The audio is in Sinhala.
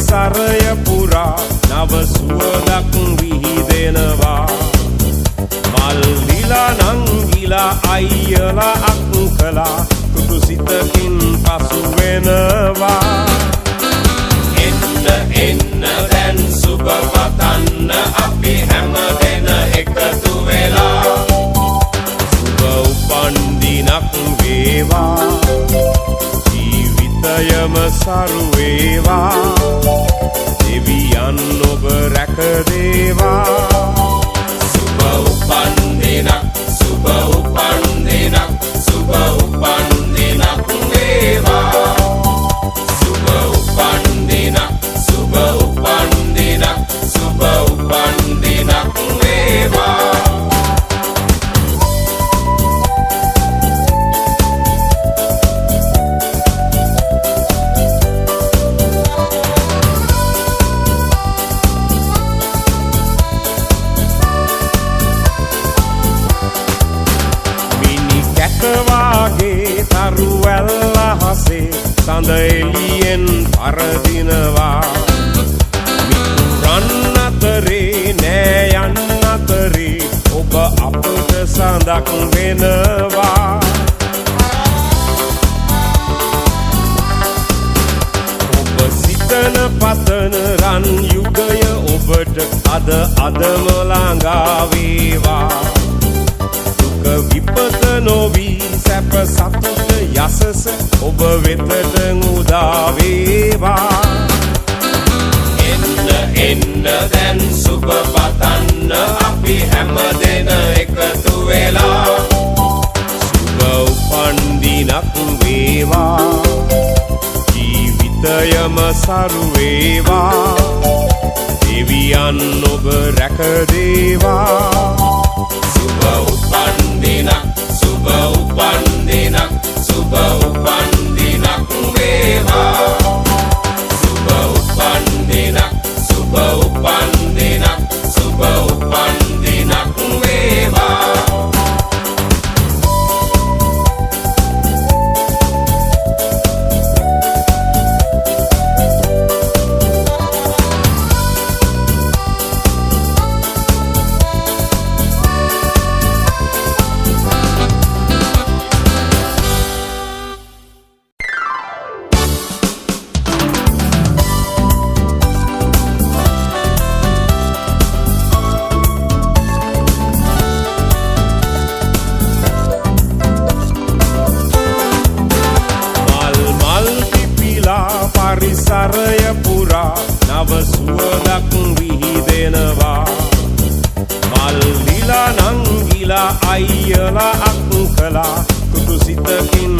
පරිසරය පුරා නව සුවඳක් විහිදෙනවා. මල් දීලා නංගිලා අයියලා අක්කලා තුටු සිතකින් පසු වෙනවා. එන්න එන්න දැන් සුබ පතන්න අපි හැමදෙන එකතු වෙලා. සුබ උපන්දිනක් වේවා, ජීවිතයම සරු වේවා, දෙවියන් ඔබ රැක දේවා. සුබ උපන්දිනක්, සුබ උපන්දිනක්, සුබ උපන්දිනක් වේවා. සුබ උපන්දිනක්, සුබ උපන්දිනක්, සුබ උපන්දිනක් වේවා. වාගේ තරුවැල් අහසේ සඳ එළියෙන් පරදිනවා. මිතුරන් අතරේ නෑ යන්න අතරේ ඔබ අපට සඳක් වෙනවා. ඔබ සිතන පතන රන් යුගය ඔබට අදම ළඟා වේවා. විපත නොවී සැප සතුට යසස ඔබ වෙතට උදා වේවා. එන්න එන්න දැන් සුබ පතන්න අපි හැමදෙන එකතු වෙලා. සුබ උපන්දිනක් වේවා, ජීවිතයම සරු වේවා, දෙවියන් ඔබ රැක දේවා. සුබ උපන්දිනක්, සුබ උපන්දිනක්, සුබ උපන්දිනක් වේවා. සුබ උපන්දිනක්, සුබ උපන්දිනක්, සුබ උපන්දිනක් වේවා. පරිසරය පුරා නව සුවඳක් විහිදෙනවා. මල් දීලා නංගිලා අයියලා අක්කලා තුටු සිතකින්